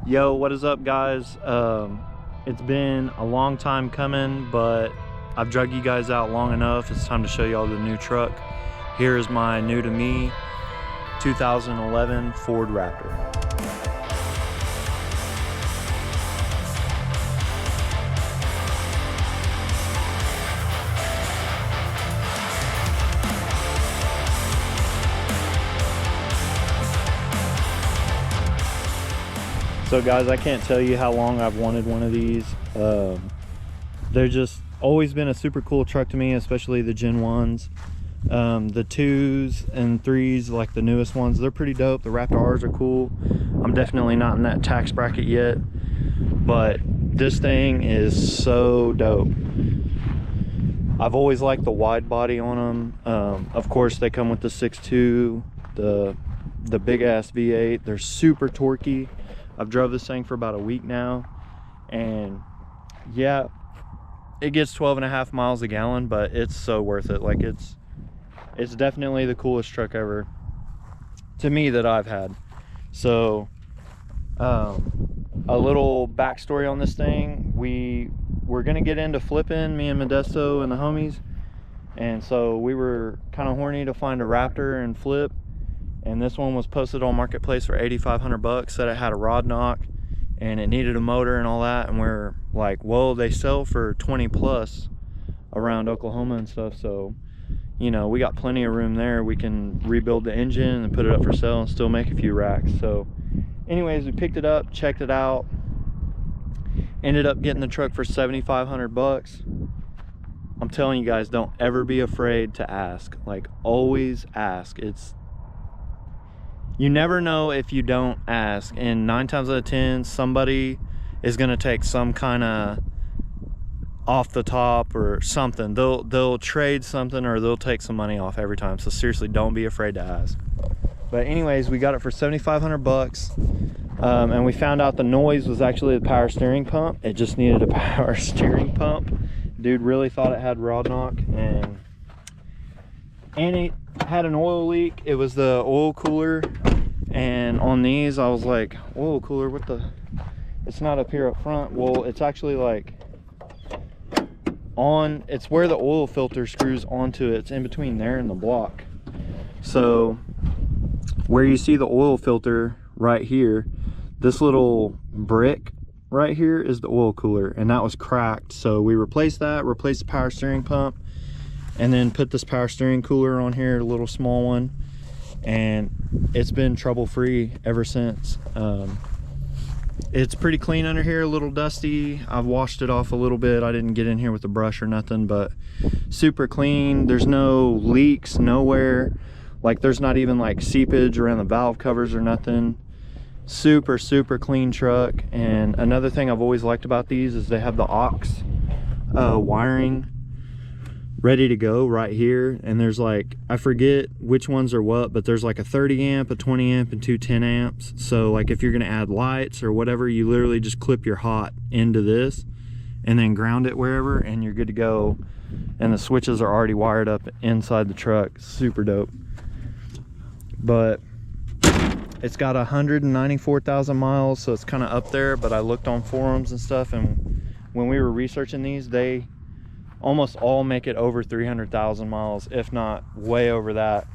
Yo, what is up, guys? It's been a long time coming, but I've drug you guys out long enough. It's time to show y'all the new truck. Here is my new to me 2011 Ford Raptor. So guys, I can't tell you how long I've wanted one of these. They're just always been a super cool truck to me, especially the Gen 1s. The 2s and 3s, like the newest ones, they're pretty dope. The Raptor Rs are cool. I'm definitely not in that tax bracket yet, but this thing is so dope. I've always liked the wide body on them. Of course, they come with the 6.2, the big ass V8. They're super torquey. I've drove this thing for about a week now, and yeah, it gets 12.5 miles a gallon, but it's so worth it. Like, it's definitely the coolest truck ever to me that I've had. So a little backstory on this thing: we're gonna get into flipping, me and Modesto and the homies, and so we were kind of horny to find a Raptor and flip. And this one was posted on Marketplace for 8,500 bucks. Said it had a rod knock and it needed a motor and all that. And we're like, whoa, they sell for 20 plus around Oklahoma and stuff. So, you know, we got plenty of room there. We can rebuild the engine and put it up for sale and still make a few racks. So anyways, we picked it up, checked it out, ended up getting the truck for 7,500 bucks. I'm telling you guys, don't ever be afraid to ask. Like, always ask. You never know if you don't ask, and 9 times out of 10 somebody is going to take some kind of off the top or something. They'll trade something, or they'll take some money off every time. So seriously, don't be afraid to ask. But anyways, we got it for 7,500 bucks, and we found out the noise was actually the power steering pump. It just needed a power steering pump. Dude really thought it had rod knock, and it had an oil leak. It was the oil cooler, and on these I was like, oil cooler, what the, it's not up here up front. Well, it's actually like on, it's where the oil filter screws onto it. It's in between there and the block. So where you see the oil filter right here, this little brick right here is the oil cooler, and that was cracked. So we replaced that, replaced the power steering pump, and then put this power steering cooler on here, a little small one, and it's been trouble-free ever since. It's pretty clean under here, a little dusty. I've washed it off a little bit. I didn't get in here with a brush or nothing, but super clean. There's no leaks nowhere. Like, there's not even like seepage around the valve covers or nothing. Super clean truck. And another thing I've always liked about these is they have the aux wiring ready to go right here. And there's like, I forget which ones are what, but there's like a 30 amp, a 20 amp, and 2 10 amps. So like, if you're gonna add lights or whatever, you literally just clip your hot into this and then ground it wherever, and you're good to go. And the switches are already wired up inside the truck. Super dope. But it's got 194,000 miles, so it's kind of up there. But I looked on forums and stuff, and when we were researching these, they almost all make it over 300,000 miles, if not way over that,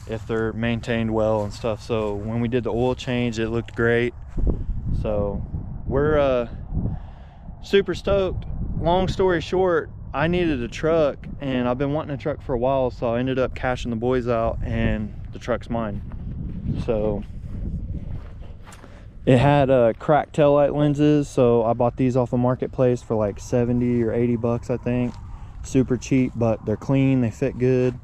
if they're maintained well and stuff. So when we did the oil change, it looked great. So we're super stoked. Long story short, I needed a truck, and I've been wanting a truck for a while, so I ended up cashing the boys out, and the truck's mine. So it had cracked taillight lenses, so I bought these off the Marketplace for like 70 or 80 bucks, I think. Super cheap, but they're clean, they fit good.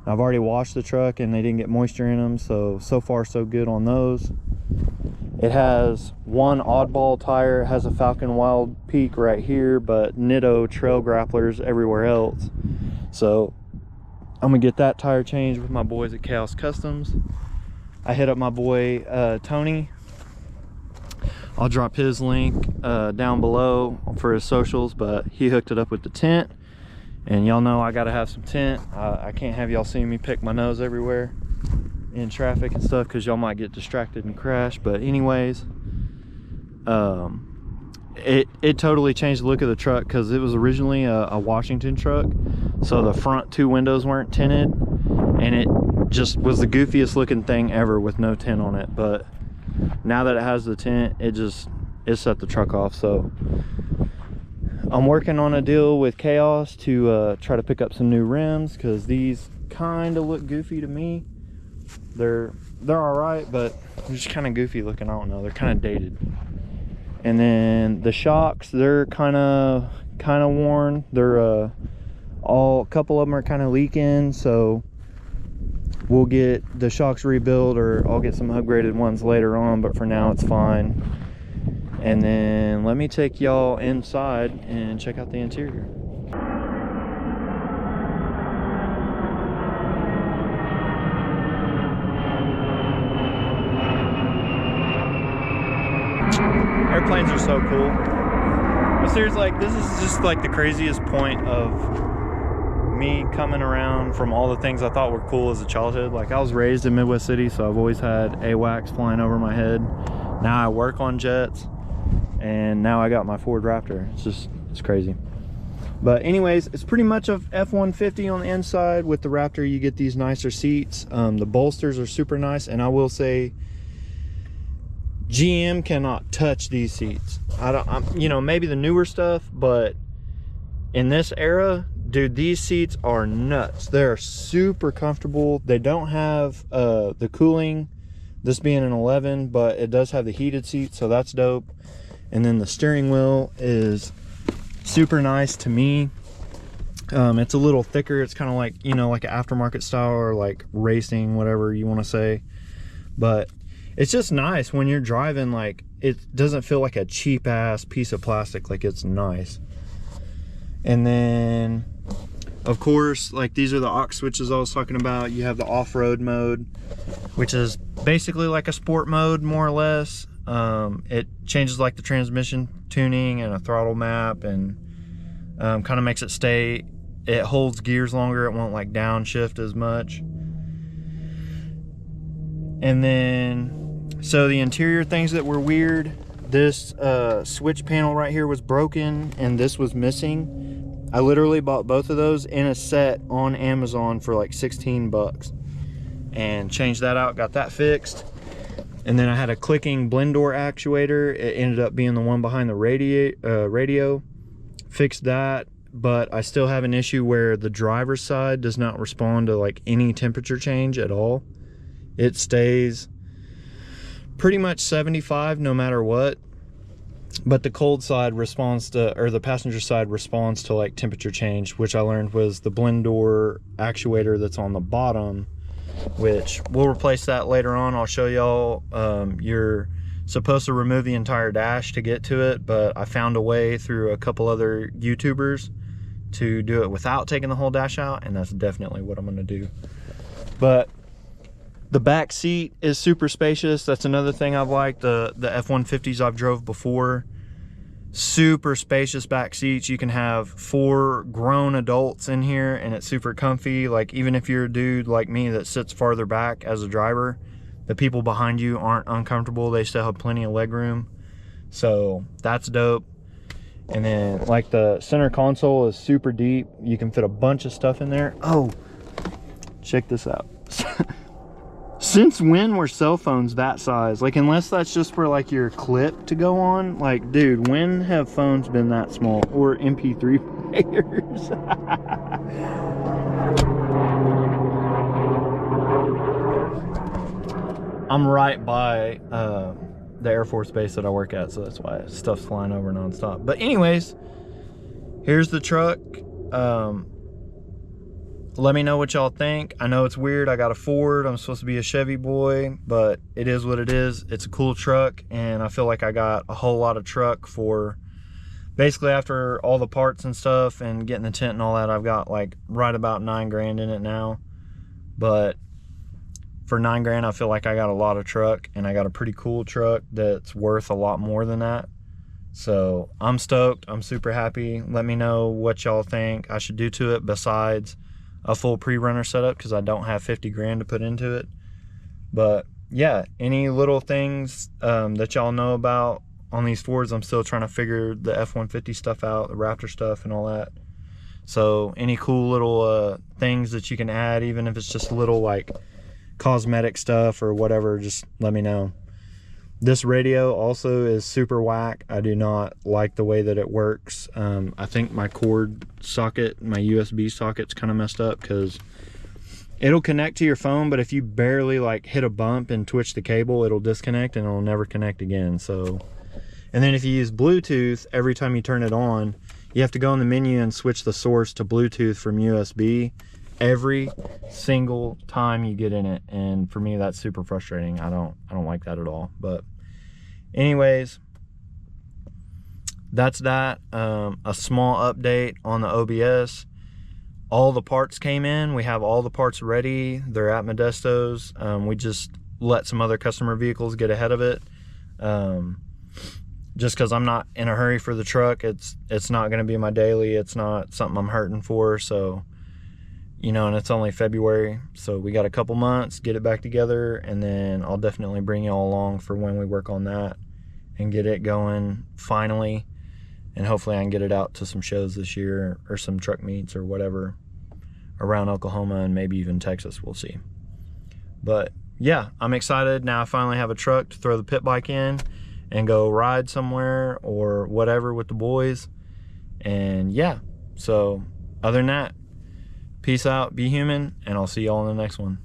I've already washed the truck and they didn't get moisture in them, so far so good on those. It has one oddball tire. It has a Falcon Wild Peak right here, but Nitto trail grapplers everywhere else. So I'm gonna get that tire changed with my boys at Chaos Customs. I hit up my boy Tony. I'll drop his link down below for his socials, but he hooked it up with the tent, and y'all know I gotta have some tent. I can't have y'all seeing me pick my nose everywhere in traffic and stuff, because y'all might get distracted and crash. But anyways, it totally changed the look of the truck, because it was originally a Washington truck, so the front two windows weren't tinted, and it just was the goofiest looking thing ever with no tint on it. But now that it has the tint, it set the truck off. So I'm working on a deal with Chaos to try to pick up some new rims, because these kind of look goofy to me. They're all right, but they're just kind of goofy looking. I don't know, they're kind of dated. And then the shocks, they're kind of worn. They're a couple of them are kind of leaking, so we'll get the shocks rebuilt, or I'll get some upgraded ones later on, but for now it's fine. And then let me take y'all inside and check out the interior. Airplanes are so cool. But seriously, like, this is just like the craziest point of me coming around from all the things I thought were cool as a childhood. Like, I was raised in Midwest City, so I've always had AWACS flying over my head. Now I work on jets, and now I got my Ford Raptor. It's crazy. But anyways, it's pretty much a F-150 on the inside. With the Raptor, you get these nicer seats. The bolsters are super nice, and I will say GM cannot touch these seats. You know, maybe the newer stuff, but in this era, dude, these seats are nuts. They're super comfortable. They don't have the cooling, this being an 11, but it does have the heated seats, so that's dope. And then the steering wheel is super nice to me. It's a little thicker. It's kind of like, you know, like an aftermarket style, or like racing, whatever you want to say. But it's just nice when you're driving. Like, it doesn't feel like a cheap ass piece of plastic. Like, it's nice. And then of course, like, these are the aux switches I was talking about. You have the off-road mode, which is basically like a sport mode, more or less. It changes like the transmission tuning and a throttle map, and kind of makes it holds gears longer. It won't like downshift as much. And then, so the interior things that were weird, this switch panel right here was broken, and this was missing. I literally bought both of those in a set on Amazon for like 16 bucks and changed that out, got that fixed. And then I had a clicking blend door actuator. It ended up being the one behind the radio. Fixed that, but I still have an issue where the driver's side does not respond to like any temperature change at all. It stays pretty much 75 no matter what. But the cold side responds to, or the passenger side responds to like temperature change, which I learned was the blend door actuator that's on the bottom, which we'll replace that later on. I'll show y'all. You're supposed to remove the entire dash to get to it, but I found a way through a couple other YouTubers to do it without taking the whole dash out, and that's definitely what I'm gonna do. But the back seat is super spacious. That's another thing I've liked. The F-150s I've drove before, super spacious back seats. You can have 4 grown adults in here, and it's super comfy. Like, even if you're a dude like me that sits farther back as a driver, the people behind you aren't uncomfortable. They still have plenty of leg room, so that's dope. And then like the center console is super deep. You can fit a bunch of stuff in there. Oh, check this out. Since when were cell phones that size? Like, unless that's just for like your clip to go on. Like, dude, when have phones been that small? Or MP3 players? I'm right by the Air Force base that I work at, so that's why stuff's flying over nonstop. But anyways, here's the truck. Let me know what y'all think. I know it's weird. I got a Ford. I'm supposed to be a Chevy boy, but it is what it is. It's a cool truck, and I feel like I got a whole lot of truck for basically, after all the parts and stuff and getting the tint and all that, I've got like right about 9 grand in it now. But for 9 grand, I feel like I got a lot of truck, and I got a pretty cool truck that's worth a lot more than that. So I'm stoked. I'm super happy. Let me know what y'all think I should do to it besides a full pre-runner setup, because I don't have 50 grand to put into it. But yeah, any little things that y'all know about on these Fords, I'm still trying to figure the F-150 stuff out, the Raptor stuff and all that. So any cool little things that you can add, even if it's just little like cosmetic stuff or whatever, just let me know. This radio also is super whack. I do not like the way that it works. I think my cord socket, my USB socket's kind of messed up, because it'll connect to your phone, but if you barely like hit a bump and twitch the cable, it'll disconnect and it'll never connect again. So, and then if you use Bluetooth, every time you turn it on, you have to go in the menu and switch the source to Bluetooth from USB every single time you get in it. And for me, that's super frustrating. I don't like that at all. But anyways, that's that. A small update on the OBS. All the parts came in. We have all the parts ready. They're at Modesto's. We just let some other customer vehicles get ahead of it. Just because I'm not in a hurry for the truck. It's not going to be my daily. It's not something I'm hurting for. So, you know, and it's only February. So we got a couple months, get it back together. And then I'll definitely bring y'all along for when we work on that and get it going finally. And hopefully I can get it out to some shows this year, or some truck meets or whatever around Oklahoma and maybe even Texas. We'll see. But yeah, I'm excited. Now I finally have a truck to throw the pit bike in and go ride somewhere or whatever with the boys. And yeah, so other than that, peace out, be human, and I'll see y'all in the next one.